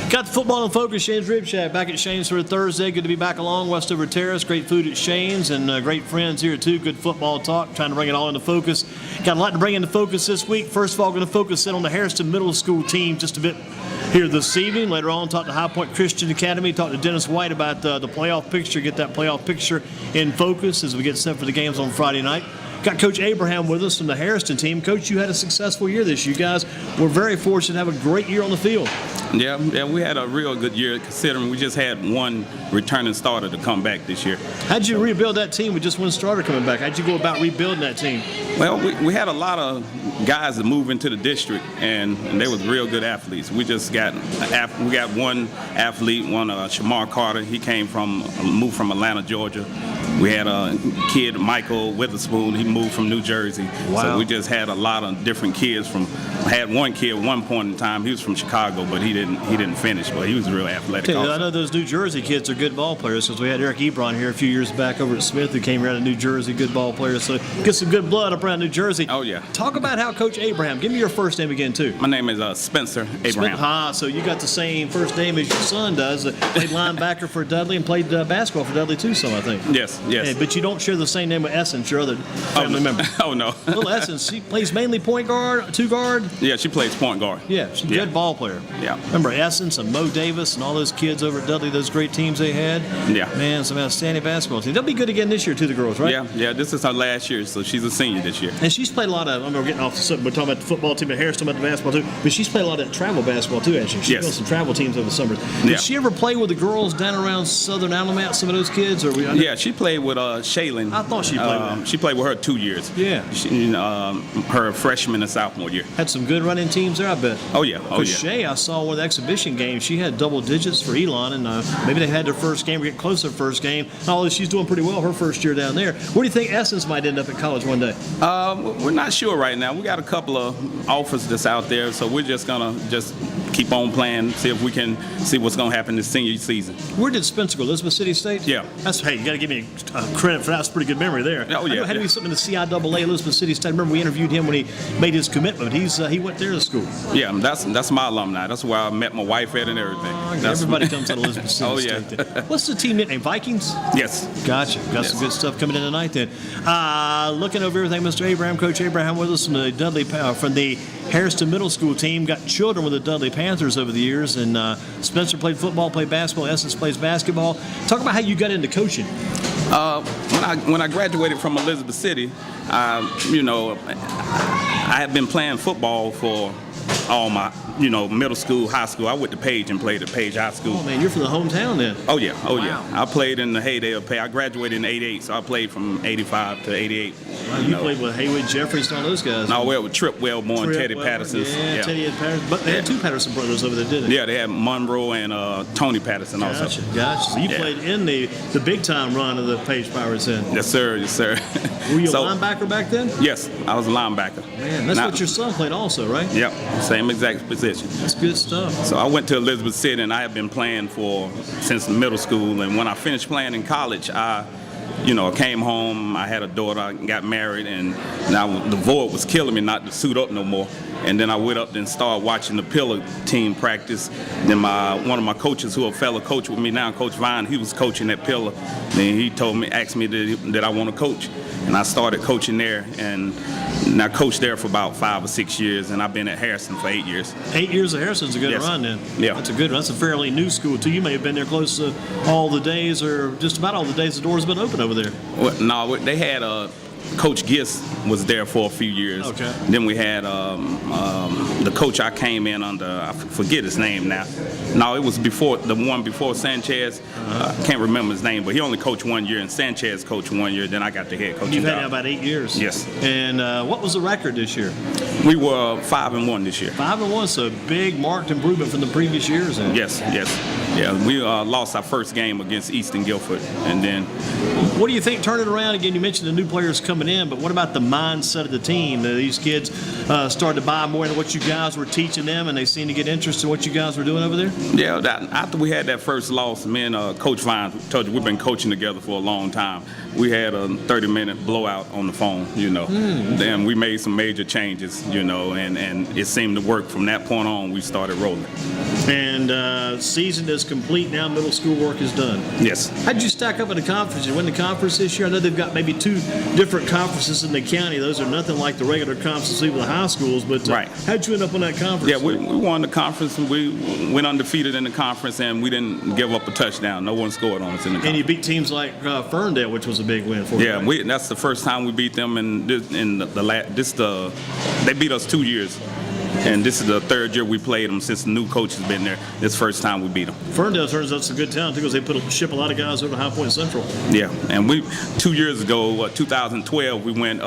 Got the football in focus. Shane's Rib Shack back at Shane's for a Thursday. Good to be back along Westover Terrace. Great food at Shane's and great friends here too. Good football talk. Trying to bring it all into focus. Got a lot to bring into focus this week. First of all, going to focus in on the Harrison Middle School team just a bit here this evening. Later on, talk to High Point Christian Academy. Talk to Dennis White about the playoff picture. Get that playoff picture in focus as we get set for the games on Friday night. Got Coach Abraham with us from the Harrison team. Coach, you had a successful year this year. You guys were very fortunate to have a great year on the field. Yeah, we had a real good year considering we just had one returning starter to come back this year. How'd you rebuild that team with just one starter coming back? How'd you go about rebuilding that team? Well, we had a lot of guys that moved into the district, and they was real good athletes. We got one athlete, Shamar Carter. He moved from Atlanta, Georgia. We had a kid, Michael Witherspoon. He moved from New Jersey. Wow. So we just had a lot of different kids. I had one kid at one point in time. He was from Chicago, but he didn't finish. But he was real athletic. I know those New Jersey kids are good ball players because we had Eric Ebron here a few years back over at Smith who came around to New Jersey, good ball players. So get some good blood up around New Jersey. Oh yeah. Talk about how Coach Abraham. Give me your first name again too. My name is Spencer Abraham. So you got the same first name as your son does. Played linebacker for Dudley and played basketball for Dudley too. So I think. Yes. Yeah, but you don't share the same name with Essence, your other family member. Oh no. Little Essence, she plays mainly point guard, two guard. Yeah, she plays point guard. Yeah, she's a good ball player. Yeah. Remember Essence and Mo Davis and all those kids over at Dudley, those great teams they had? Yeah. Man, some outstanding basketball teams. They'll be good again this year too, the girls, right? Yeah, this is her last year, so she's a senior this year. And she's played a lot of, we're getting off the subject, we're talking about the football team at Harris, talking about the basketball too, but she's played a lot of travel basketball too, hasn't she? She's on some travel teams over the summers. Did she ever play with the girls down around Southern Alabama, some of those kids? Yeah, she played with Shaylin. I thought she played with them. She played with her 2 years. Yeah. Her freshman and sophomore year. Had some good running teams there, I bet. Oh, yeah. Shay, I saw one of the exhibition games. She had double digits for Elon, and maybe they had their first game or get close to their first game. Although she's doing pretty well her first year down there. Where do you think Essence might end up at college one day? We're not sure right now. We got a couple of offers that's out there, so we're just going to keep on playing, see if we can see what's going to happen this senior season. Where did Spencer go? Elizabeth City State? Yeah. Hey, you got to give me credit for that. That's a pretty good memory there. Oh, yeah. I know had to be something in the CIAA Elizabeth City State. I remember we interviewed him when he made his commitment. He went there to school. Yeah, that's my alumni. That's where I met my wife at and everything. Everybody comes out of Elizabeth City State. Yeah. What's the team nickname? Vikings? Yes. Gotcha. Got some good stuff coming in tonight then. Looking over everything, Mr. Abraham, Coach Abraham with us from the Dudley from the Harrison Middle School team. Got children with the Dudley Panthers over the years, and Spencer played football, played basketball. Essence plays basketball. Talk about how you got into coaching. When I graduated from Elizabeth City, I had been playing football for all my, middle school, high school. I went to Page and played at Page High School. Oh, man, you're from the hometown then. Oh, yeah. Wow. Yeah. I played in the heyday of Page. I graduated in 88, so I played from 85 to 88. Wow, you played with Haywood Jeffries and all those guys. No, with Trip Wellborn, Teddy Patterson. Yeah, Teddy and Patterson. But they had two Patterson brothers over there, didn't they? Yeah, they had Monroe and Tony Patterson also. Gotcha. So you played in the big-time run of the Page Pirates then? Yes, sir. Were you a linebacker back then? Yes, I was a linebacker. Man, that's what your son played also, right? Yep, same exact position. That's good stuff. So I went to Elizabeth City, and I have been playing since middle school. And when I finished playing in college, I came home. I had a daughter. I got married, and now the void was killing me not to suit up no more. And then I went up and started watching the Pillar team practice. Then one of my coaches, who a fellow coach with me now, Coach Vine, he was coaching at Pillar. Then he asked me that I want to coach, and I started coaching there. And I coached there for about 5 or 6 years, and I've been at Harrison for 8 years. 8 years at Harrison's a good run then. Yeah. That's a good run. That's a fairly new school too. You may have been there close to all the days, or just about all the days the door's been open over there. Well, no, they had Coach Gist was there for a few years. Okay. Then we had the coach I came in under, I forget his name now. No, it was the one before Sanchez. I can't remember his name, but he only coached 1 year, and Sanchez coached 1 year. Then I got the head coaching You've had job. now about 8 years. Yes. And what was the record this year? We were 5-1 this year. 5-1, so big marked improvement from the previous years. Then. Yes. Yeah, we lost our first game against Easton Guilford, and then What do you think? Turn it around again. You mentioned the new players coming in, but what about the mindset of the team? These kids started to buy more into what you guys were teaching them, and they seem to get interested in what you guys were doing over there? yeah, after we had that first loss, me and Coach Vine told you we've been coaching together for a long time. We had a 30-minute blowout on the phone, Then we made some major changes, and it seemed to work. From that point on, we started rolling. And season is complete now. Middle school work is done. Yes. How did you stack up in the conference? You win the conference this year? I know they've got maybe 2 different conferences in the county. Those are nothing like the regular conferences with the high schools. But Right. how'd you end up in that conference? Yeah, we won the conference, and we went undefeated in the conference, and we didn't give up a touchdown. No one scored on us in the conference. And you beat teams like Ferndale, which was a big win for you. Yeah, that's the first time we beat them, and they beat us 2 years, and this is the 3rd year we played them since the new coach has been there. This is the first time we beat them. Ferndale turns out it's a good town too, because they ship a lot of guys over to High Point Central. Yeah, and 2 years ago, 2012, we went.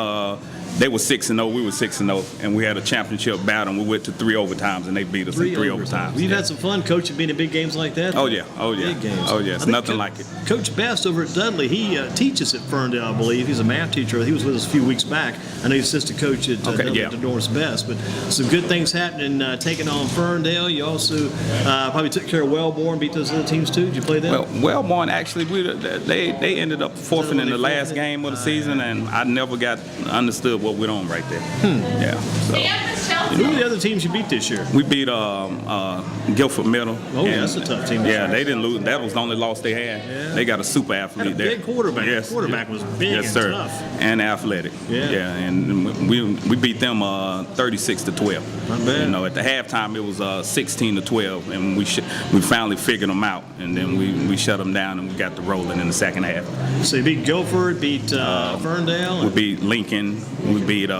They were 6-0, we were 6-0, and we had a championship battle. And we went to 3 overtimes, and they beat us in 3 overtimes. You've had some fun coaching, being in big games like that. Oh yeah. Big games. Oh yeah, it's nothing like it. Coach Best over at Dudley, he teaches at Ferndale, I believe. He's a math teacher. He was with us a few weeks back. I know he's assistant coach at Dudley, at Norris Best. But some good things happening taking on Ferndale. You also probably took care of Wellborn, beat those other teams too. Did you play them? Well, Wellborn actually, they ended up forfeiting in the last game of the season, and I never got understood what went on right there. Yeah. So, Who were the other teams you beat this year? we beat Guilford Middle. Oh, that's a tough team. Yeah, they didn't lose. That was the only loss they had. Yeah. They got a super athlete Had a there. big quarterback. Yes. The quarterback was big yes, and sir. tough. And athletic. Yeah. And we beat them 36-12. Not bad. At the halftime it was 16-12, and we finally figured them out, and then we shut them down, and we got the rolling in the second half. So you beat Guilford, beat Ferndale. We beat Lincoln. We beat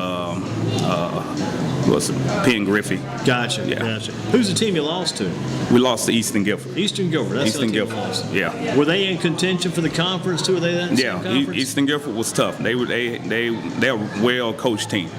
Penn Griffey. Gotcha. Yeah. Gotcha. Who's the team you lost to? We lost to Easton Guilford. Eastern Guilford. That's Easton the other team you Guilford. lost. Yeah. Were they in contention for the conference too? Were they that in the same conference? Easton Guilford was tough. They're a well-coached team.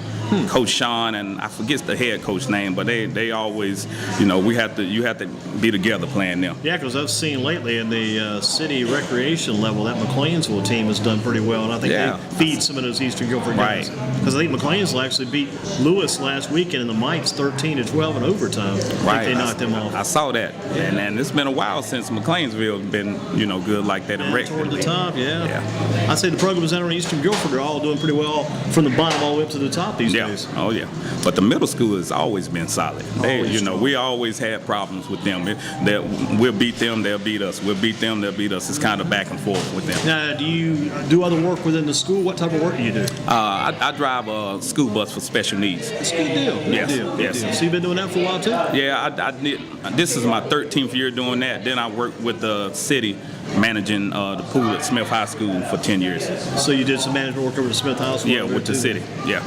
Coach Sean, and I forget the head coach name, but they always, you have to be together playing them. Yeah, because I've seen lately in the city recreation level that McLeansville team has done pretty well, and I think they feed some of those Eastern Guilford guys. Right. Because I think McLeansville actually beat Lewis last weekend in the Mites 13-12 in overtime. Right. I think they knocked them off. I saw that, and it's been a while since McLeansville has been, good like that in rec. Toward the top, Yeah. I'd say the programs out on Eastern Guilford are all doing pretty well from the bottom all the way up to the top these days. Oh yeah. But the middle school has always been solid. We always had problems with them. We'll beat them, they'll beat us. We'll beat them, they'll beat us. It's kind of back and forth with them. Now, do you do other work within the school? What type of work do you do? I drive a school bus for special needs. That's a good deal. Good deal. So you've been doing that for a while too? Yeah, this is my 13th year doing that. Then I worked with the city managing the pool at Smith High School for 10 years. So you did some management work over at Smith High School? Yeah, with the city. Yeah.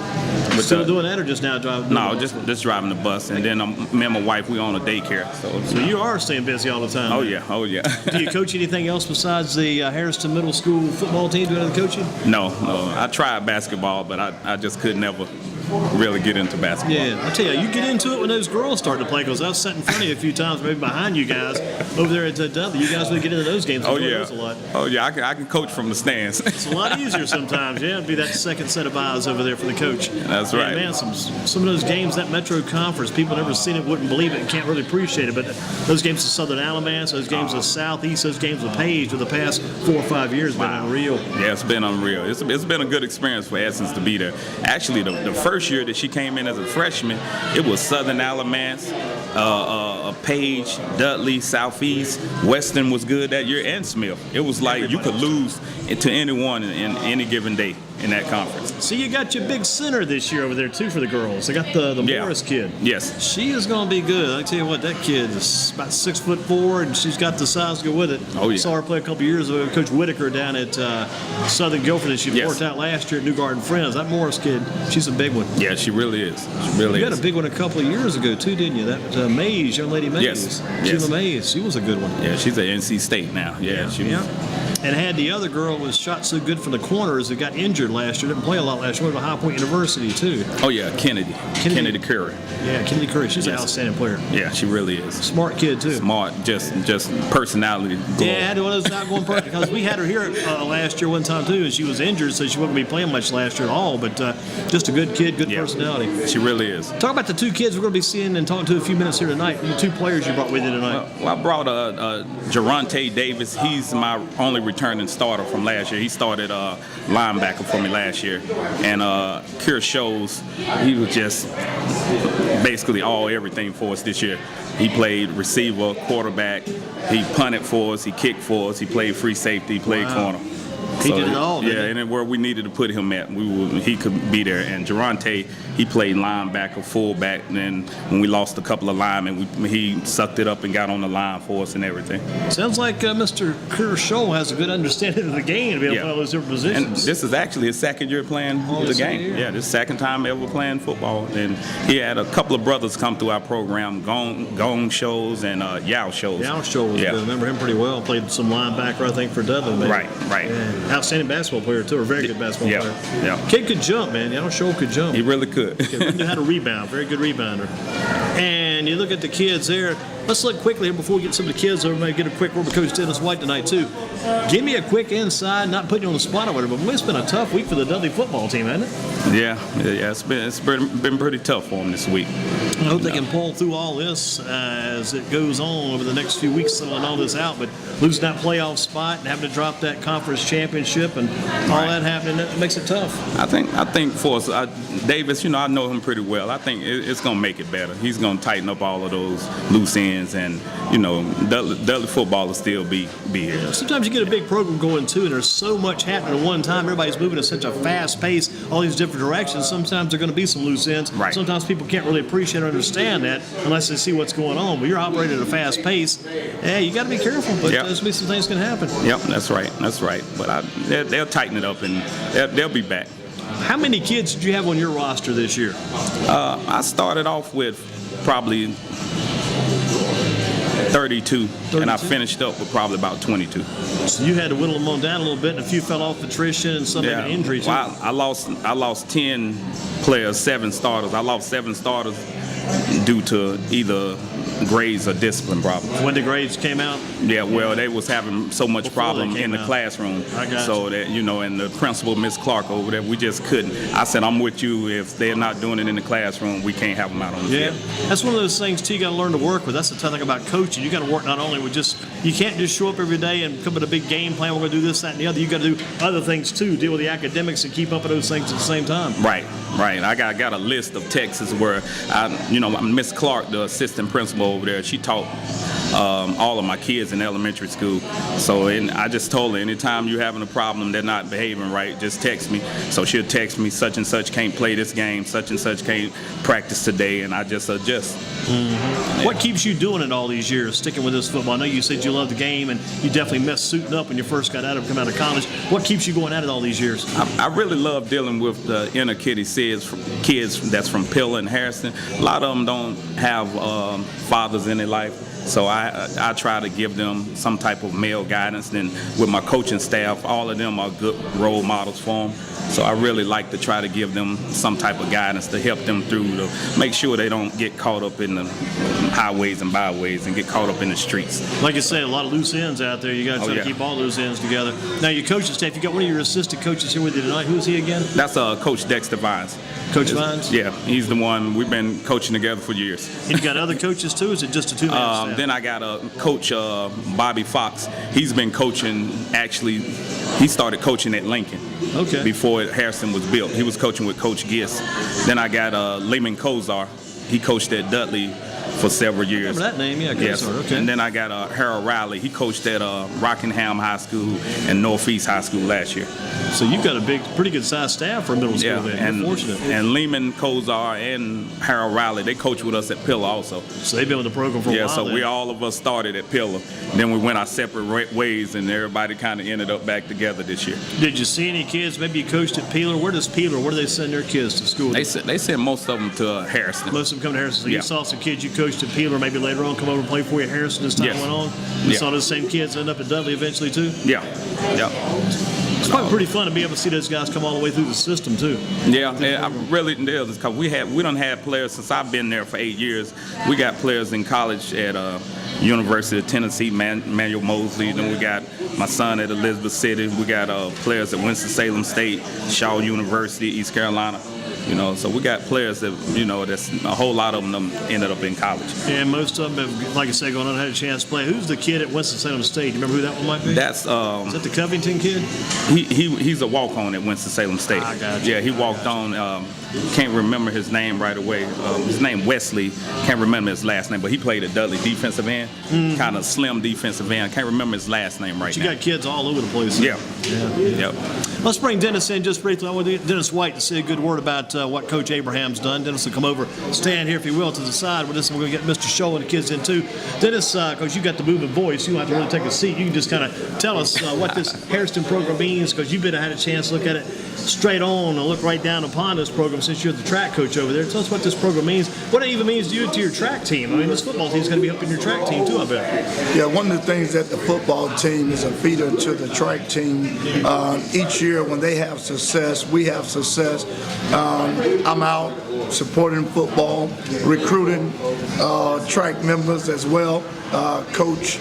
Still doing that, or just now driving? No, just driving the bus, and then me and my wife, we own a daycare. So you are staying busy all the time. Oh yeah. Do you coach anything else besides the Harrison Middle School football team? Do any other coaching? No. I tried basketball, but I just could never really get into basketball. Yeah, I tell you get into it when those girls start to play, because I was sitting in front of you a few times, maybe behind you guys over there at Dudley. You guys would get into those games. Oh yeah. A lot. Oh yeah, I can coach from the stands. It's a lot easier sometimes. Yeah, it'd be that second set of eyes over there for the coach. That's yeah, right. Man, some of those games, that Metro Conference, people never seen it, wouldn't believe it, and can't really appreciate it. But those games of Southern Alamance, those games of Southeast, those games of Page for the past 4 or 5 years have been unreal. Yeah, it's been unreal. It's been a good experience for Essence to be there. Actually, the first year that she came in as a freshman, it was Southern Alamance, Page, Dudley, Southeast, Western was good that year, and Smith. It was like you could lose to anyone in any given day in that conference. So you got your big center this year over there too for the girls. They got the Morris kid. Yes. She is going to be good. I tell you what, that kid is about 6'4", and she's got the size to go with it. Oh yeah. Saw her play a couple years ago. Coach Whitaker down at Southern Guilford, and she worked out last year at New Garden Friends. That Morris kid, she's a big one. Yeah, she really is. She really You got a big one a couple of years ago too, didn't you? That Mays, young lady Mays. Yes. Sheila Mays. She was a good one. Yeah, she's at NC State now. Yeah, she was. and had the other girl was shot so good from the corners that got injured last year. Didn't play a lot last year. Went to High Point University too. Oh yeah, Kennedy Curry. Yeah, Kennedy Curry. She's an outstanding player. Yeah, she really is. Smart kid too. Smart, just personality. Yeah, one of those outgoing person because we had her here last year one time too, and she was injured, so she wasn't going to be playing much last year at all. But just a good kid, good personality. She really is. Talk about the two kids we're going to be seeing and talking to a few minutes here tonight. The two players you brought with you tonight. Well, I brought Jurriente Davis. He's my only returning starter from last year. He started linebacker for me last year, and Shol, he was just basically everything for us this year. He played receiver, quarterback. He punted for us. He kicked for us. He played free safety. He played corner. He did it all. Yeah, and where we needed to put him at, he could be there. And Jurriente, he played linebacker, fullback. And then when we lost a couple of linemen, he sucked it up and got on the line for us and everything. Sounds like Mr. Shol has a good understanding of the game to be able to play all those different positions. And this is actually his second year playing the game. Yeah, this second time ever playing football. And he had a couple of brothers come through our program, Gong Shows and Yao Shows. Yao Shol was good. I remember him pretty well. Played some linebacker, I think, for Dudley. Maybe. Right. Yeah. Outstanding basketball player too, a very good basketball player. Yeah. Kid could jump, man. Yao Shol could jump. He really could. He knew how to rebound. Very good rebounder. And you look at the kids there. Let's look quickly here before we get some of the kids over. Maybe get a quick word with Coach Dennis White tonight too. Give me a quick inside, not putting you on the spot or whatever, but it's been a tough week for the Dudley football team, hasn't it? Yeah. It's been pretty tough for them this week. I hope they can pull through all this as it goes on over the next few weeks, settling all this out. But losing that playoff spot and having to drop that conference championship and all that happening, that makes it tough. I think for us, Davis, I know him pretty well. I think it's going to make it better. He's going to tighten up all of those loose ends, and Dudley football will still be here. Sometimes you get a big program going too, and there's so much happening at one time. Everybody's moving at such a fast pace, all these different directions. Sometimes there are going to be some loose ends. Right. Sometimes people can't really appreciate or understand that unless they see what's going on. But you're operating at a fast pace. Yeah, you got to be careful, but there's be some things can happen. Yep, that's right. But they'll tighten it up, and they'll be back. How many kids did you have on your roster this year? I started off with probably 32, and I finished up with probably about 22. So you had to whittle them on down a little bit, and a few fell off attrition and some maybe injury too. Well, I lost 10 players, 7 starters. I lost 7 starters due to either grades or discipline problems. When the grades came out? Yeah, well, they was having so much problem in the classroom. So that, and the principal, Miss Clark over there, we just couldn't. I said, I'm with you. If they're not doing it in the classroom, we can't have them out on the field. That's one of those things, too, you got to learn to work with. That's the tough thing about coaching. You got to work not only with you can't just show up every day and come with a big game plan, we're going to do this, that, and the other. You got to do other things, too, deal with the academics and keep up with those things at the same time. Right. I got a list of texts where, Miss Clark, the assistant principal over there, she taught all of my kids in elementary school. So I just told her, anytime you're having a problem, they're not behaving right, just text me. So she'll text me, such and such can't play this game, such and such can't practice today, and I just adjust. Mm-hmm. What keeps you doing it all these years, sticking with this football? I know you said you love the game, and you definitely missed suiting up when you first come out of college. What keeps you going at it all these years? I really love dealing with the inner kids that's from Pilla and Harrison. A lot of them don't have fathers in their life. So I try to give them some type of male guidance. Then with my coaching staff, all of them are good role models for them. So I really like to try to give them some type of guidance to help them through, to make sure they don't get caught up in the highways and byways and get caught up in the streets. Like you say, a lot of loose ends out there. You got to try to keep all those ends together. Now, your coaching staff, you got one of your assistant coaches here with you tonight. Who is he again? That's Coach Dexter Vines. Coach Vines? Yeah, he's the one. We've been coaching together for years. And you got other coaches too? Or is it just a two-man staff? Then I got Coach Bobby Fox. He's been coaching, actually, he started coaching at Lincoln. Okay. Before Harrison was built. He was coaching with Coach Giss. Then I got Lehman Kozar. He coached at Dudley for several years. I remember that name, Kozar. Yes. Okay. And then I got Harold Riley. He coached at Rockingham High School and Northeast High School last year. So you've got a pretty good sized staff for a middle school there. You're fortunate. And Lehman Kozar and Harold Riley, they coach with us at Pilla also. So they've been with the program for a while. Yeah, so all of us started at Pilla. Then we went our separate ways, and everybody kind of ended up back together this year. Did you see any kids? Maybe you coached at Peeler. Where do they send their kids to school? They send most of them to Harrison. Most of them come to Harrison. So you saw some kids you coached at Peeler, maybe later on come over and play for you at Harrison as time Yes. went on. You Yeah. saw those same kids end up at Dudley eventually too. Yeah. It's probably pretty fun to be able to see those guys come all the way through the system too. Yeah, I really do, because we don't have players since I've been there for 8 years. We got players in college at University of Tennessee, Manuel Mosley. Then we got my son at Elizabeth City. We got players at Winston-Salem State, Shol University, East Carolina. So we got players that, that's a whole lot of them ended up in college. And most of them have, like I said, gone on and had a chance to play. Who's the kid at Winston-Salem State? Do you remember who that one might be? That's Is that the Covington kid? he's a walk-on at Winston-Salem State. I got you. Yeah, he walked on. Can't remember his name right away. His name Wesley. Can't remember his last name, but he played at Dudley, defensive end, kind of slim defensive end. Can't remember his last name right You now. got kids all over the place. Yeah. Yep. Let's bring Dennis in just briefly. I want Dennis White to say a good word about what Coach Abraham's done. Dennis will come over, stand here if you will to the side with us, and we're going to get Mr. Shol and the kids in too. Dennis, because you got the moving voice, you don't have to really take a seat. You can just kind of tell us what this Hairston program means, because you've had a chance to look at it straight on and look right down upon this program since you're the track coach over there. Tell us what this program means, what it even means to you and to your track team. I mean, this football team is going to be helping your track team too, I bet. Yeah, one of the things that the football team is a feeder to the track team. Each year when they have success, we have success. I'm out supporting football, recruiting track members as well. Coach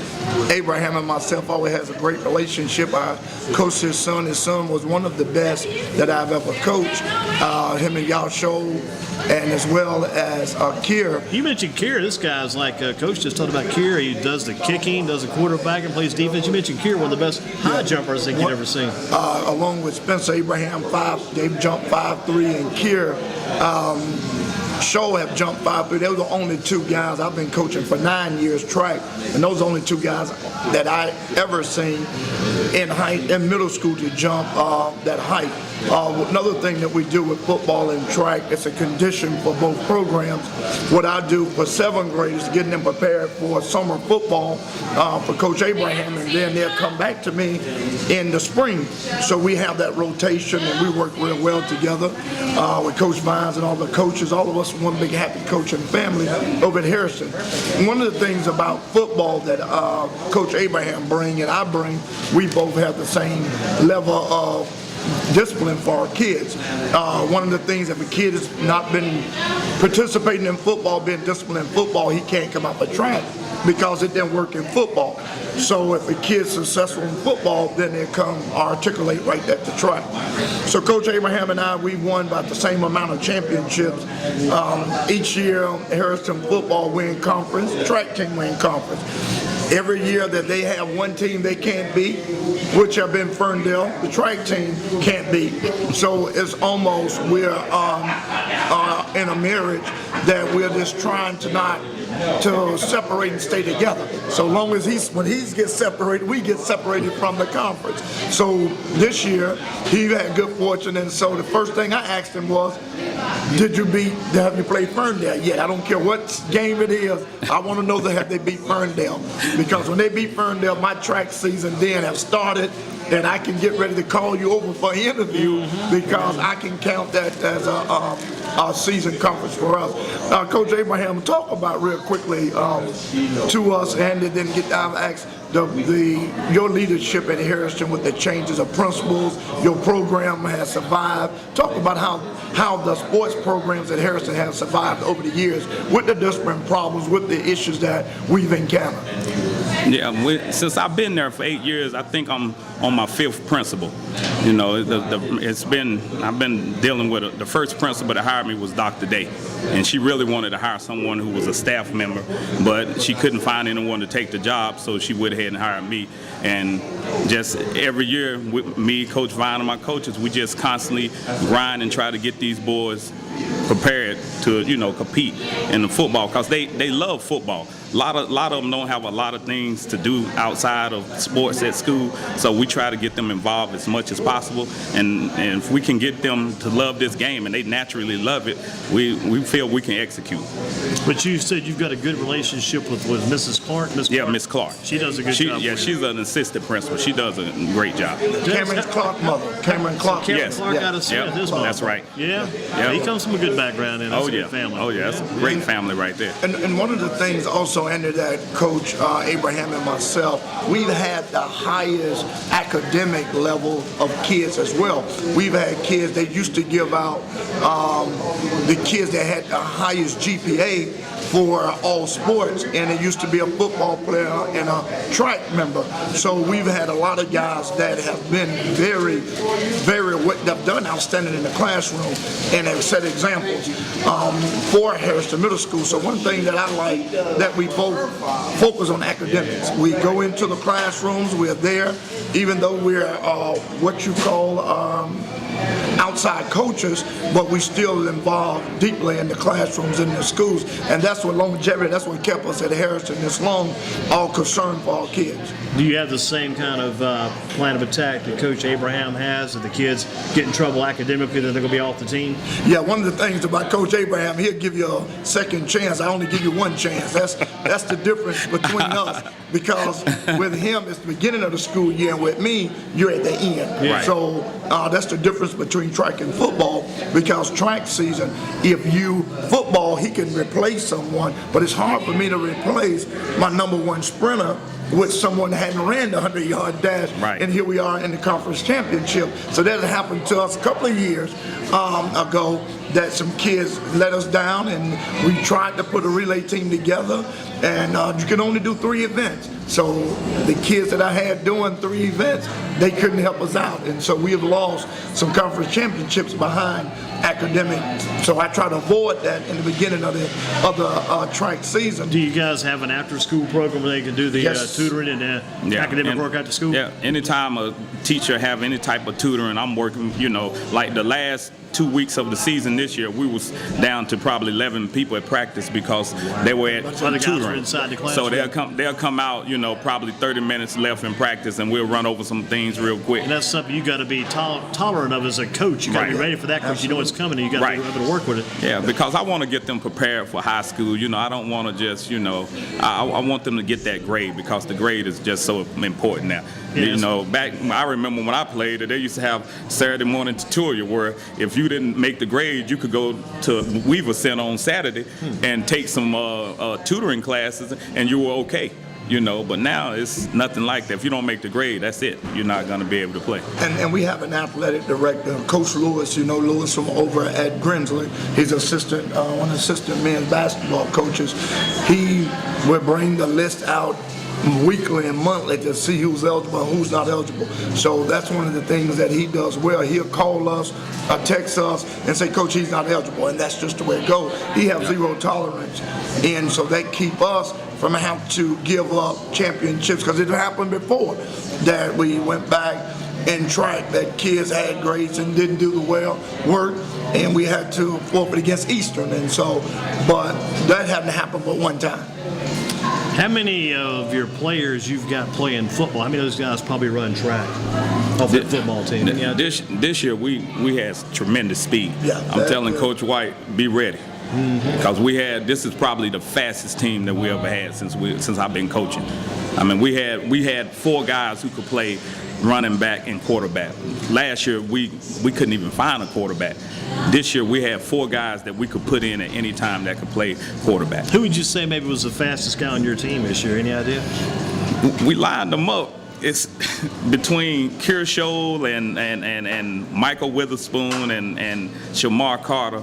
Abraham and myself always has a great relationship. I coached his son. His son was one of the best that I've ever coached. Him and Shol, and as well as Kier. You mentioned Kier. This guy's like Coach just talked about Kier. He does the kicking, does the quarterback, and plays defense. You mentioned Kier, one of the best high jumpers that you've ever seen. Along with Spencer Abraham, they've jumped 5'3", and Kier. Shol have jumped 5'3". They were the only two guys I've been coaching for 9 years track, and those are the only two guys that I ever seen in height in middle school to jump that height. Another thing that we do with football and track, it's a condition for both programs. What I do for 7th graders, getting them prepared for summer football for Coach Abraham, and then they'll come back to me in the spring. So we have that rotation, and we work real well together with Coach Vines and all the coaches. All of us one big happy coaching family over at Harrison. And one of the things about football that Coach Abraham bring and I bring, we both have the same level of discipline for our kids. One of the things, if a kid has not been participating in football, being disciplined in football, he can't come out for track because it didn't work in football. So if a kid's successful in football, then they come articulate right at the track. So Coach Abraham and I, we won about the same amount of championships. Each year, Harrison football win conference, track team win conference. Every year that they have one team they can't beat, which have been Ferndale, the track team can't beat. So it's almost we're in a marriage that we're just trying to separate and stay together. So long as when he gets separated, we get separated from the conference. So this year he had good fortune, and so the first thing I asked him was, have you played Ferndale yet? I don't care what game it is. I want to know have they beat Ferndale, because when they beat Ferndale, my track season then have started, and I can get ready to call you over for an interview because I can count that as a season conference for us. Coach Abraham, talk about real quickly to us, and then get down and ask your leadership at Harrison with the changes of principles. Your program has survived. Talk about how the sports programs at Harrison have survived over the years with the different problems, with the issues that we've encountered. Yeah, since I've been there for 8 years, I think I'm on my 5th principal. I've been dealing with the first principal that hired me was Dr. Day, and she really wanted to hire someone who was a staff member, but she couldn't find anyone to take the job, so she went ahead and hired me. And just every year with me, Coach Vine, and my coaches, we just constantly grind and try to get these boys prepared to compete in the football, because they love football. A lot of them don't have a lot of things to do outside of sports at school, so we try to get them involved as much as possible. And if we can get them to love this game, and they naturally love it, we feel we can execute. But you said you've got a good relationship with Mrs. Clark. Yeah, Miss Clark. She does a good job. Yeah, she's an assistant principal. She does a great job. Cameron Clark mother. Cameron Clark. Cameron Yes. Clark out of Smith, Yep. his mom. That's right. Yeah? Yeah. He comes from a good good background in. That's Oh a yeah, good family. oh yeah, that's a great family right there. And one of the things also, Andy, that Coach Abraham and myself, we've had the highest academic level of kids as well. We've had kids that used to give out the kids that had the highest GPA for all sports, and it used to be a football player and a track member. So we've had a lot of guys that have been very, have done outstanding in the classroom and have set examples for Harrison Middle School. So one thing that I like, that we both focus on academics. We go into the classrooms, we're there, even though we're what you call outside coaches, but we still involved deeply in the classrooms in the schools, and that's what longevity, that's what kept us at Harrison this long, all concerned for our kids. Do you have the same kind of plan of attack that Coach Abraham has? If the kids get in trouble academically, that they're going to be off the team? Yeah, one of the things about Coach Abraham, he'll give you a second chance. I only give you one chance. That's the difference between us, because with him, it's the beginning of the school year, and with me, you're at the end. Right. So that's the difference between track and football, because track season, football, he can replace someone, but it's hard for me to replace my number one sprinter with someone that hadn't ran the 100-yard dash, Right. And here we are in the conference championship. So that happened to us a couple of years ago, that some kids let us down, and we tried to put a relay team together, and you can only do 3 events. So the kids that I had doing 3 events, they couldn't help us out, and so we have lost some conference championships behind academic. So I try to avoid that in the beginning of the track season. Do you guys have an after-school program where they can do the Yes. tutoring and academic work after school? Yeah, anytime a teacher have any type of tutoring, I'm working, like the last 2 weeks of the season this year, we was down to probably 11 people at practice because they were at So the guys were tutoring. inside the class. So they'll come out, probably 30 minutes left in practice, and we'll run over some things real quick. And that's something you got to be tolerant of as a coach. You got to be Right. ready for that because you know it's coming, and you got to Right. be able to work with it. Yeah, because I want to get them prepared for high school. I don't want to just, I want them to get that grade, because the grade is just so important now. Yes. I remember when I played, they used to have Saturday morning tutorial where if you didn't make the grade, you could go to Weaver Center on Saturday and take some tutoring classes, and you were okay. But now it's nothing like that. If you don't make the grade, that's it. You're not going to be able to play. And we have an athletic director, Coach Lewis. Lewis from over at Grimsley. He's one of the assistant men's basketball coaches. He will bring the list out weekly and monthly to see who's eligible and who's not eligible. So that's one of the things that he does well. He'll call us, text us, and say, Coach, he's not eligible, and that's just the way it goes. He has zero tolerance, and so they keep us from having to give up championships, because it happened before that we went back in track that kids had grades and didn't do the work, and we had to forfeit against Eastern, and so, but that hadn't happened but one time. How many of your players you've got playing football? How many of those guys probably run track off the football team? This year we had tremendous speed. Yeah, I'm telling Coach White, be ready. Because this is probably the fastest team that we ever had since I've been coaching. I mean, we had 4 guys who could play running back and quarterback. Last year we couldn't even find a quarterback. This year we had 4 guys that we could put in at any time that could play quarterback. Who would you say maybe was the fastest guy on your team this year? Any idea? We lined them up. It's between Shol and Michael Witherspoon and Shamar Carter.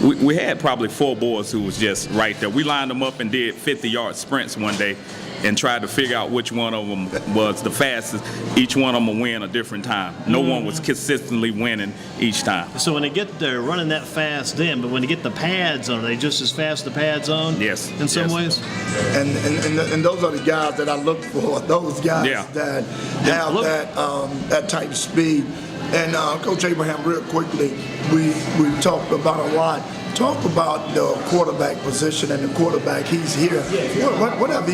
We had probably 4 boys who was just right there. We lined them up and did 50-yard sprints one day and tried to figure out which one of them was the fastest. Each one of them will win a different time. No one was consistently winning each time. So when they get there running that fast then, but when they get the pads on, are they just as fast the pads on? Yes. In some ways? And those are the guys that I look for, those guys that have that type of speed. And Coach Abraham, real quickly, we talked about a lot. Talk about the quarterback position and the quarterback. He's here. What have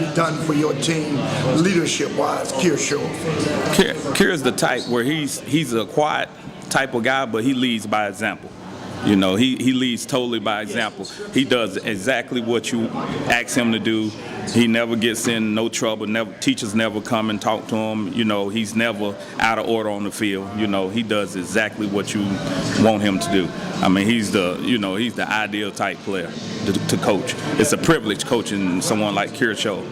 he done for your team, leadership-wise, Kiser? Kier's the type where he's a quiet type of guy, but he leads by example. You know, he leads totally by example. He does exactly what you ask him to do. He never gets in no trouble. Teachers never come and talk to him. You know, he's never out of order on the field. You know, he does exactly what you want him to do. I mean, he's the ideal type player to coach. It's a privilege coaching someone like Shol.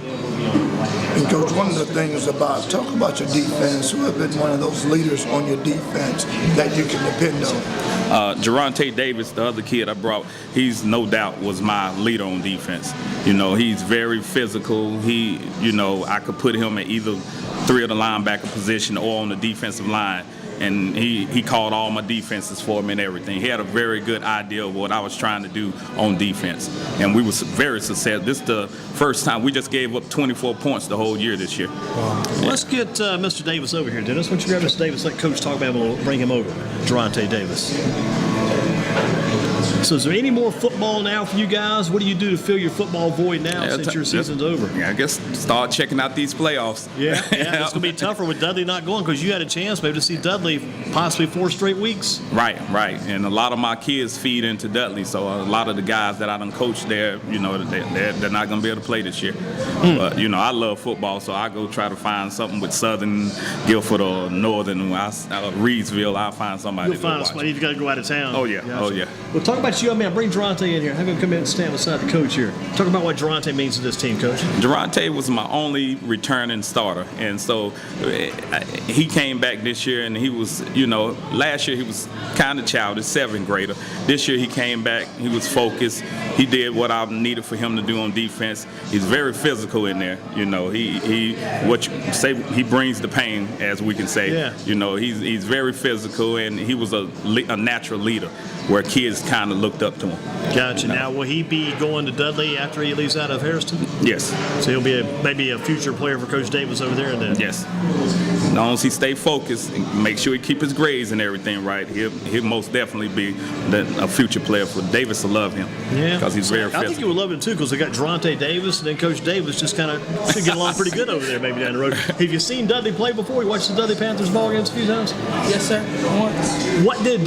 And Coach, one of the things talk about your defense. Who have been one of those leaders on your defense that you can depend on? Jurriente Davis, the other kid I brought, he's no doubt was my leader on defense. You know, he's very physical. I could put him at either 3 of the linebacker position or on the defensive line. And he called all my defenses for me and everything. He had a very good idea of what I was trying to do on defense. And we was very successful. This is the first time. We just gave up 24 points the whole year this year. Wow. Yeah. Let's get Mr. Davis over here, Dennis. Why don't you grab Mr. Davis, let Coach talk about him, we'll bring him over. Jurriente Davis. So is there any more football now for you guys? What do you do to fill your football void now since your season's over? Yeah, I guess start checking out these playoffs. Yeah, it's going to be tougher with Dudley not going because you had a chance maybe to see Dudley possibly 4 straight weeks. Right. And a lot of my kids feed into Dudley, so a lot of the guys that I done coached there, you know, they're not going to be able to play this year. But, you know, I love football, so I go try to find something with Southern, Guilford, or Northern, Reedsville. I'll find somebody You'll find a spot. You've got to go out of town. Oh, yeah. Gotcha. Oh, yeah. Well, talk about you. I mean, bring Jurriente in here. Have him come in and stand beside the coach here. Talk about what Jurriente means to this team, Coach. Jurriente was my only returning starter, and so he came back this year, and he was, you know, last year he was kind of childish, 7th grader. This year he came back, he was focused. He did what I needed for him to do on defense. He's very physical in there. You know, he brings the pain, as we can say. Yeah. You know, he's very physical, and he was a natural leader where kids kind of looked up to him. Gotcha. Now, will he be going to Dudley after he leaves out of Harrison? Yes. So he'll be maybe a future player for Coach Davis over there then? Yes. As long as he stay focused and make sure he keep his grades and everything right, he'll most definitely be a future player for Davis. To love him. Yeah. Because he's very physical. I think you would love him too because they got Jurriente Davis and then Coach Davis just kind of should get along pretty good over there maybe down the road. Have you seen Dudley play before? You watched the Dudley Panthers ball games a few times? Yes, sir. Once. What did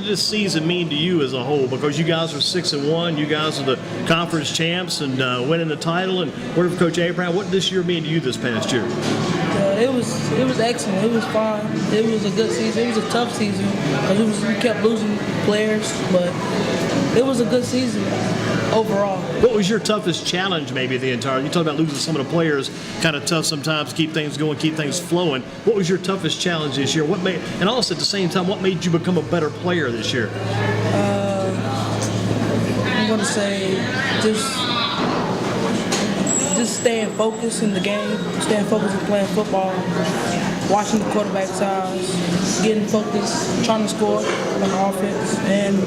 this season mean to you as a whole? Because you guys are 6-1, you guys are the conference champs and winning the title. And what for Coach Abraham? What did this year mean to you this past year? It was excellent. It was fine. It was a good season. It was a tough season because we kept losing players, but it was a good season overall. What was your toughest challenge maybe the entire? You talked about losing some of the players, kind of tough sometimes to keep things going, keep things flowing. What was your toughest challenge this year? And also at the same time, what made you become a better player this year? I'm going to say just staying focused in the game, staying focused in playing football, watching the quarterback's eyes, getting focused, trying to score on offense, and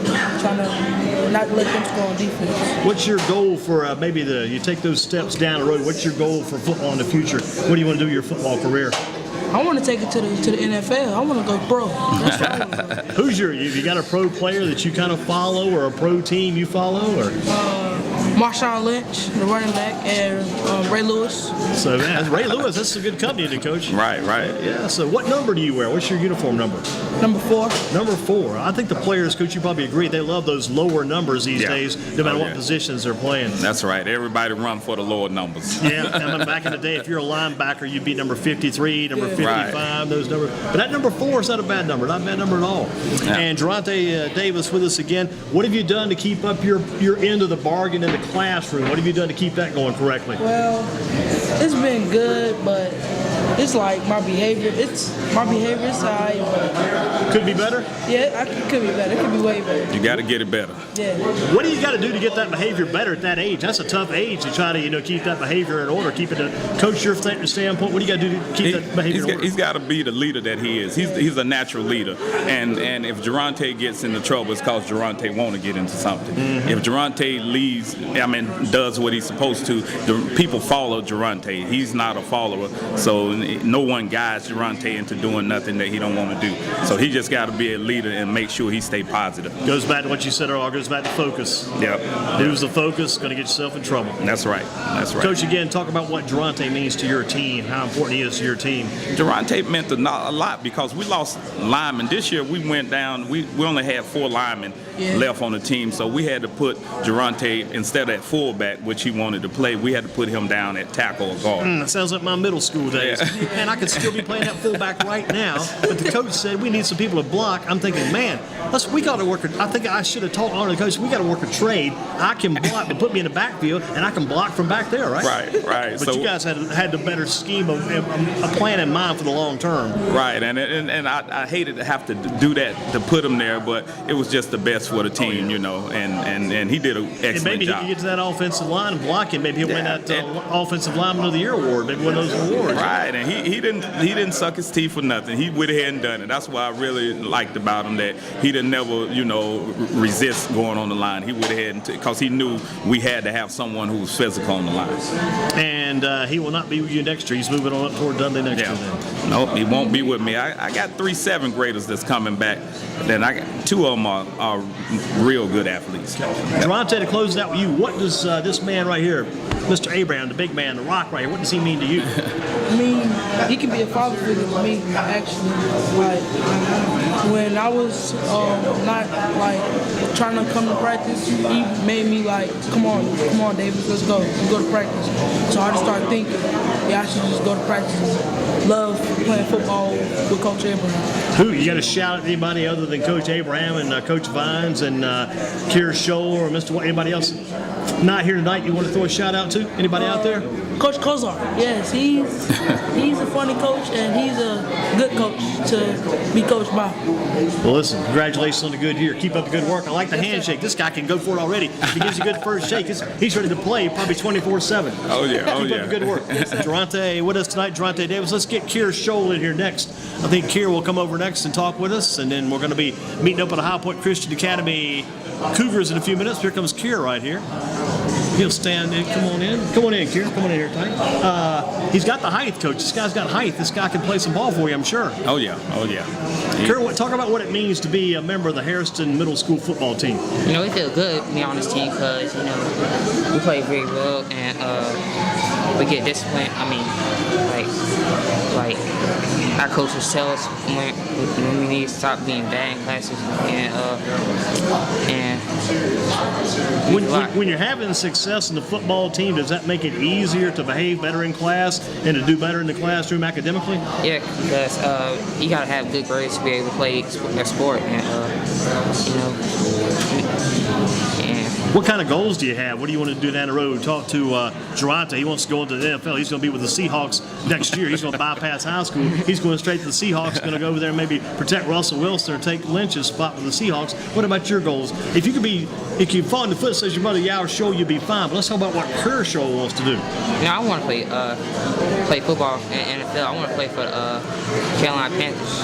trying to not let them score on defense. What's your goal for maybe you take those steps down the road? What's your goal for football in the future? What do you want to do with your football career? I want to take it to the NFL. I want to go pro. That's what I want to do. Who's you got a pro player that you kind of follow or a pro team you follow? Or Marshawn Lynch, the running back, and Ray Lewis. So, man, Ray Lewis, that's a good company to coach. Right. Yeah, so what number do you wear? What's your uniform number? Number 4. Number 4. I think the players, Coach, you probably agree, they love those lower numbers these days, no matter what positions they're playing. That's right. Everybody run for the lower numbers. Yeah, I remember back in the day, if you're a linebacker, you'd be number 53, number 55, those numbers. But that number 4 is not a bad number, not a bad number at all. Yeah. And Jurriente Davis with us again. What have you done to keep up your end of the bargain in the classroom? What have you done to keep that going correctly? Well, it's been good, but it's like my behavior. It's all right. Could be better? Yeah, it could be better. It could be way better. You got to get it better. Yeah. What do you got to do to get that behavior better at that age? That's a tough age to try to keep that behavior in order, keep it to coach your standpoint. What do you got to do to keep that behavior in order? He's got to be the leader that he is. He's a natural leader. And if Jurriente gets into trouble, it's because Jurriente want to get into something. Mm-hmm. If Jurriente leaves, does what he's supposed to, the people follow Jurriente. He's not a follower. So no one guides Jurriente into doing nothing that he don't want to do. So he just got to be a leader and make sure he stay positive. Goes back to what you said earlier. Goes back to focus. Yep. Lose the focus, going to get yourself in trouble. That's right. That's right. Coach, again, talk about what Jurriente means to your team, how important he is to your team. Jurriente meant a lot because we lost linemen. This year we went down, we only had 4 linemen left on the team, so we had to put Jurriente, instead of at fullback, which he wanted to play, we had to put him down at tackle or guard. That sounds like my middle school days. Yeah. Man, I could still be playing that fullback right now, but the coach said we need some people to block. I'm thinking, man, we got to work. I think I should have told the coach, we got to work a trade. I can block, but put me in the backfield, and I can block from back there, right? Right. But so, you guys had the better scheme of a plan in mind for the long term. Right, and I hated to have to do that to put him there, but it was just the best for the team, you know, and he did an excellent and maybe job. he can get to that offensive line and block it. Maybe he'll win that Offensive Lineman of the Year award. Maybe one of those awards. Right, and he didn't suck his teeth for nothing. He went ahead and done it. That's what I really liked about him, that he didn't never, resist going on the line. He went ahead and because he knew we had to have someone who was physical on the line. And he will not be with you next year. He's moving on up toward Dudley next year. Then. Nope, he won't be with me. I got 3 7th graders that's coming back. Then I got 2 of them are real good athletes. Jurriente, to close it out with you, what does this man right here, Mr. Abraham, the big man, the rock right here, what does he mean to you? I mean, he can be a father figure to me, actually. Like, when I was not, like, trying to come to practice, he made me, like, come on, David, let's go. Let's go to practice. So I just started thinking, I should just go to practice and love playing football with Coach Abraham. Who? You got to shout at anybody other than Coach Abraham and Coach Vines and Kiser Shol or anybody else not here tonight you want to throw a shout out to? Anybody out there? Coach Kozar, yes, he's a funny coach and he's a good coach to be coached by. Well, listen, congratulations on the good year. Keep up the good work. I like the handshake. This guy can go for it already. If he gives you a good first shake, he's ready to play probably 24/7. Oh, yeah. Keep up the good work. Jurriente with us tonight, Jurriente Davis. Let's get Kiser Shol in here next. I think Kier will come over next and talk with us, and then we're going to be meeting up at the High Point Christian Academy Cougars in a few minutes. Here comes Kier right here. He'll stand in. Come on in, Kier. Come on in here, tight. He's got the height, coach. This guy's got height. This guy can play some ball for you, I'm sure. Oh yeah. Kier, talk about what it means to be a member of the Harrison Middle School football team. We feel good to be on this team because, we play very well and we get disciplined. I mean, like our coaches tell us when we need to stop being bad in classes and when you're having success in the football team, does that make it easier to behave better in class and to do better in the classroom academically? Yeah, because you got to have good grades to be able to play a sport, and What kind of goals do you have? What do you want to do down the road? Talk to Jurriente. He wants to go into the NFL. He's going to be with the Seahawks next year. He's going to bypass high school. He's going straight to the Seahawks. Going to go over there and maybe protect Russell Wilson or take Lynch's spot with the Seahawks. What about your goals? If you fall in the footsteps of your brother Shol, you'll be fine. But let's talk about what Shol wants to do. I want to play football in NFL. I want to play for the Carolina Panthers.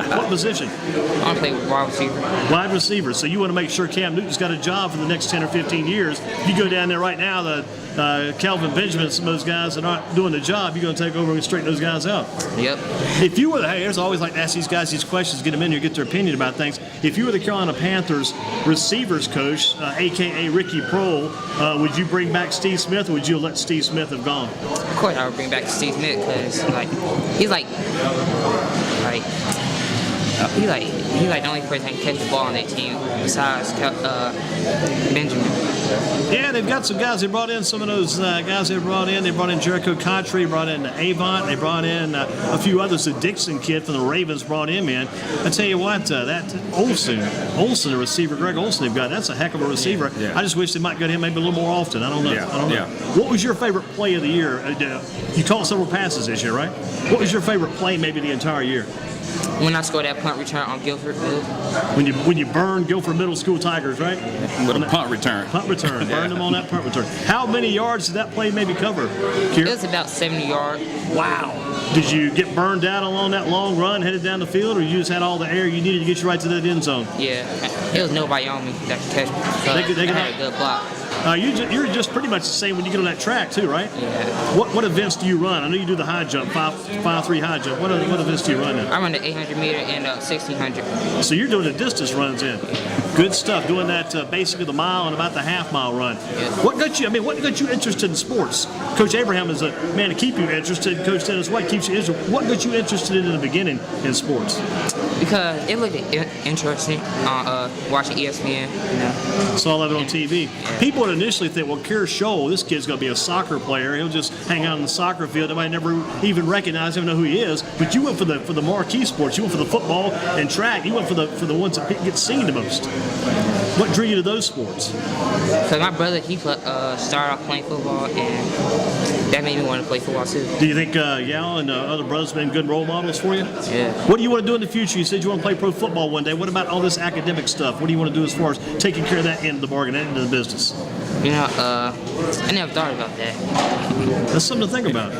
What position? I want to play wide receiver. Wide receiver. So you want to make sure Cam Newton's got a job for the next 10 or 15 years. If you go down there right now, the Calvin Benjamin, some of those guys that aren't doing the job, you're going to take over and straighten those guys out. Yep. If you were there's always like to ask these guys these questions, get them in here, get their opinion about things. If you were the Carolina Panthers receivers coach, a.k.a. Ricky Prohl, would you bring back Steve Smith, or would you let Steve Smith have gone? Of course, I would bring back Steve Smith because he's the only person that can catch the ball on their team besides Benjamin. Yeah, they've got some guys. They brought in some of those guys they brought in. They brought in Jericho Contry, brought in Avant. They brought in a few others. The Dixon kid from the Ravens brought him in. I tell you what, that Olsen, the receiver, Greg Olsen they've got, that's a heck of a receiver. Yeah. I just wish they might get him maybe a little more often. I don't know. Yeah. What was your favorite play of the year? You caught several passes this year, right? What was your favorite play maybe the entire year? When I scored that punt return on Guilford Field. When you burned Guilford Middle School Tigers, right? With a punt return. Burned them on that punt return. How many yards did that play maybe cover, Kier? It was about 70 yards. Wow. Did you get burned out along that long run headed down the field, or you just had all the air you needed to get you right to that end zone? Yeah, it was nobody on me that could catch me. So I had a good block. You're just pretty much the same when you get on that track too, right? Yeah. What events do you run? I know you do the high jump, 5'3" high jump. What events do you run in? I run the 800 meter and 1600. So you're doing the distance runs in. Good stuff. Doing that basically the mile and about the half-mile run. Yeah. What got you interested in sports? Coach Abraham is a man to keep you interested. Coach Dennis White keeps you interested. What got you interested in the beginning in sports? Because it looked interesting on watching ESPN. You know. Saw that on TV. Yeah. People would initially think, well, Kiser Shol, this kid's going to be a soccer player. He'll just hang out on the soccer field. Nobody never even recognize him, know who he is. But you went for the marquee sports. You went for the football and track. You went for the ones that get seen the most. What drew you to those sports? Because my brother, he started off playing football, and that made me want to play football too. Do you think Yao and other brothers have been good role models for you? Yeah. What do you want to do in the future? You said you want to play pro football one day. What about all this academic stuff? What do you want to do as far as taking care of that end of the bargain, that end of the business? You know, I never thought about that. That's something to think about.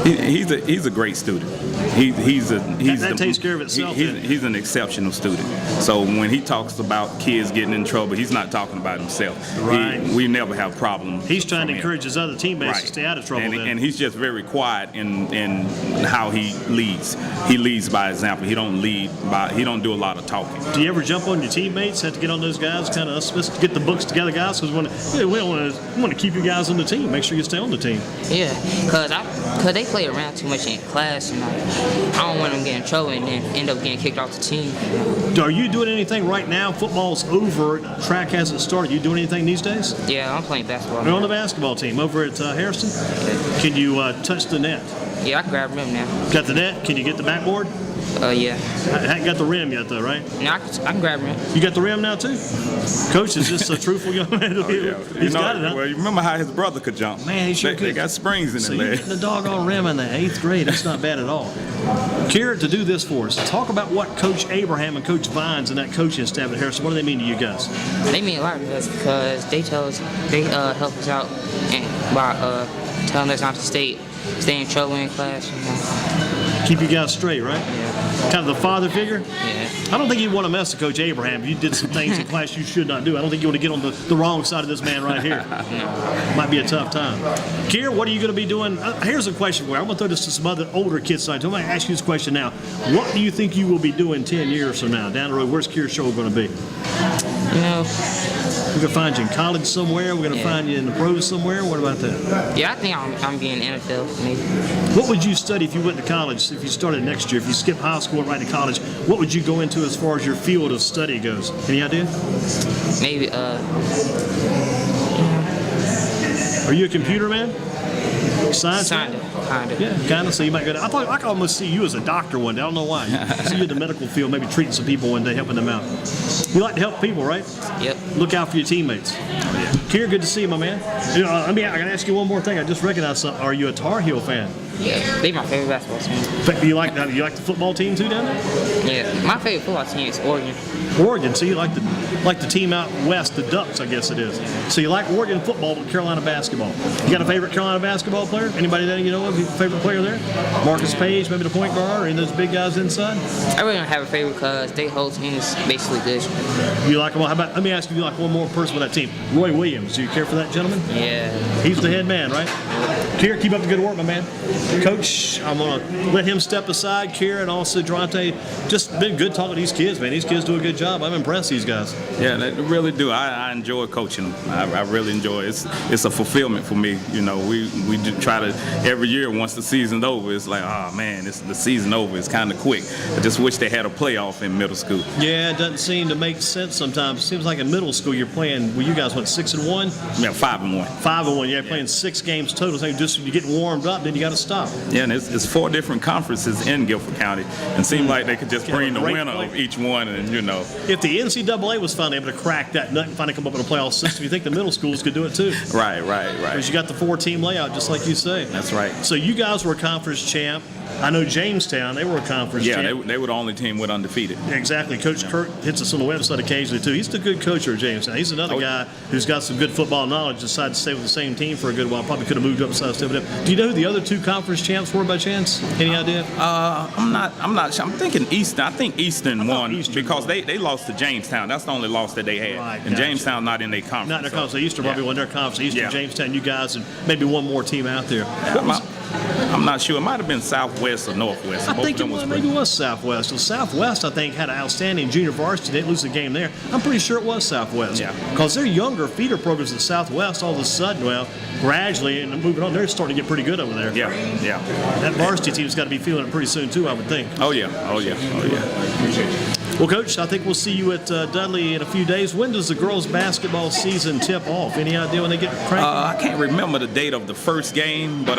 He's a great student. That takes care of itself. He's an exceptional student. So when he talks about kids getting in trouble, he's not talking about himself. Right. We never have problems. He's trying to encourage his other teammates to stay out of trouble. And he's just very quiet in how he leads. He leads by example. He don't do a lot of talking. Do you ever jump on your teammates? Have to get on those guys, kind of get the books together, guys, because we want to keep you guys on the team. Make sure you stay on the team. Yeah, because they play around too much in class, and I don't want them getting in trouble and then end up getting kicked off the team. Are you doing anything right now? Football's over. Track hasn't started. You doing anything these days? Yeah, I'm playing basketball. You're on the basketball team over at Harrison? Yeah. Can you touch the net? Yeah, I can grab rim now. Got the net? Can you get the backboard? Yeah. I haven't got the rim yet, though, right? No, I can grab rim. You got the rim now, too? Coach is just a truthful young man. He's got it, huh? Well, you remember how his brother could jump. Man, he sure They could. got springs in So their you're leg. getting the doggone rim in the 8th grade. That's not bad at all. Kier, to do this for us, talk about what Coach Abraham and Coach Vines and that coaching staff at Harrison, what do they mean to you guys? They mean a lot to us because they help us out and by telling us not to stay in trouble in class. You know. Keep you guys straight, right? Yeah. Kind of the father figure? Yeah. I don't think you want to mess with Coach Abraham. You did some things in class you should not do. I don't think you want to get on the wrong side of this man right here. Might be a tough time. Kier, what are you going to be doing? Here's a question for you. I'm going to throw this to some other older kids tonight. I'm going to ask you this question now. What do you think you will be doing 10 years from now? Down the road, where's Kier Shol going to be? You know, We're going to find you in college somewhere. We're going to find you in the pros somewhere. What about that? yeah, I think I'm being NFL maybe. What would you study if you went to college, if you started next year? If you skip high school and right to college, what would you go into as far as your field of study goes? Any idea? Maybe Are you a computer man? Science? kind of. Yeah, kind of. So you might go to, I could almost see you as a doctor one day. I don't know why. See you in the medical field, maybe treating some people one day, helping them out. You like to help people, right? Yep. Look out for your teammates. Kier, good to see you, my man. You know, I got to ask you one more thing. I just recognized something. Are you a Tar Heel fan? Yeah, they my favorite basketball team. You like the football team too down there? Yeah, my favorite football team is Oregon. Oregon. So you like the team out west, the Ducks, I guess it is. So you like Oregon football, but Carolina basketball. You got a favorite Carolina basketball player? Anybody that you know of? Favorite player there? Marcus Page, maybe the point guard, or any of those big guys inside? I really don't have a favorite because their whole team is basically good. You like them all? How about? Let me ask you. You like one more person with that team? Roy Williams. Do you care for that gentleman? Yeah. He's the head man, right? Kier, keep up the good work, my man. Coach, I'm going to let him step aside. Kier and also Jurriente, just been good talking to these kids, man. These kids do a good job. I'm impressed, these guys. Yeah, they really do. I enjoy coaching them. I really enjoy it. It's a fulfillment for me. You know, we do try to, every year once the season's over, it's like, oh man, the season over. It's kind of quick. I just wish they had a playoff in middle school. Yeah, it doesn't seem to make sense sometimes. It seems like in middle school you're playing, well, you guys went 6-1? Yeah, 5-1. 5-1, yeah, playing 6 games total. So just you're getting warmed up, then you got to stop. Yeah, and it's 4 different conferences in Guilford County. And it seemed like they could just bring the winner of each one, and you know. If the NCAA was finally able to crack that nut and finally come up with a playoff system, you think the middle schools could do it too? Right. Because you got the 4-team layout, just like you say. That's right. So you guys were a conference champ. I know Jamestown, they were a conference Yeah, champ. they were the only team with undefeated. Exactly. Coach Kurt hits us on the website occasionally, too. He's the good coach at Jamestown. He's another guy who's got some good football knowledge, decided to stay with the same team for a good while. Probably could have moved up, decided to stay with them. Do you know who the other 2 conference champs were by chance? Any idea? I'm not sure. I'm thinking Eastern. I think Eastern won Eastern because won. they lost to Jamestown. That's the only loss that they had. Right, and gotcha. Jamestown not in their conference. Not in their so, conference. Eastern probably won their conference. Eastern, Yeah. Jamestown, you guys, and maybe one more team out there. I'm not sure. It might have been Southwest or Northwest. I Both think of them maybe it was Southwest. Well, Southwest, I think, had an outstanding junior varsity. They didn't lose the game there. I'm pretty sure it was Southwest. Yeah. Because they're younger feeder programs at Southwest. All of a sudden, well, gradually and moving on, they're starting to get pretty good over there. Yeah. That varsity team's got to be feeling it pretty soon too, I would think. Oh yeah. Well, Coach, I think we'll see you at Dudley in a few days. When does the girls' basketball season tip off? Any idea when they get cranking? I can't remember the date of the first game, but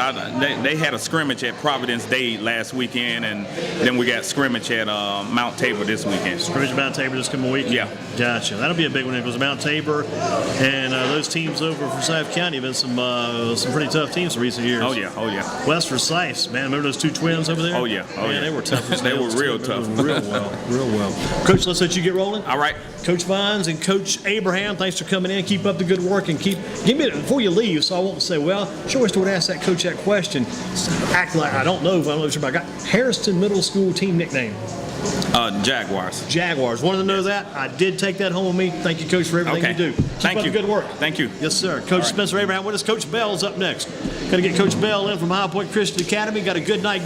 they had a scrimmage at Providence Day last weekend, and then we got scrimmage at Mount Tabor this weekend. Scrimmage at Mount Tabor this coming week? Yeah. Gotcha. That'll be a big one because Mount Tabor and those teams over for Forsyth County have been some pretty tough teams in recent years. Oh yeah. West Forsyth, man, remember those 2 twins over there? Oh yeah. Man, they were tough. as They were nails, real too. tough. They were real well. Coach, let's let you get rolling. All right. Coach Vines and Coach Abraham, thanks for coming in. Keep up the good work and give me it before you leave, so I won't say, well, sure wish I would ask that coach that question. Act like I don't know if I'm not sure, but I got Harrison Middle School team nickname. Jaguars. Jaguars. Wanted to know that. I did take that home with me. Thank you, Coach, for everything you do. Keep Thank up you. the good work. Thank you. Yes, sir. Coach Spencer Abraham with us. Coach Bell's up next. Got to get Coach Bell in from High Point Christian Academy. Got a good night going.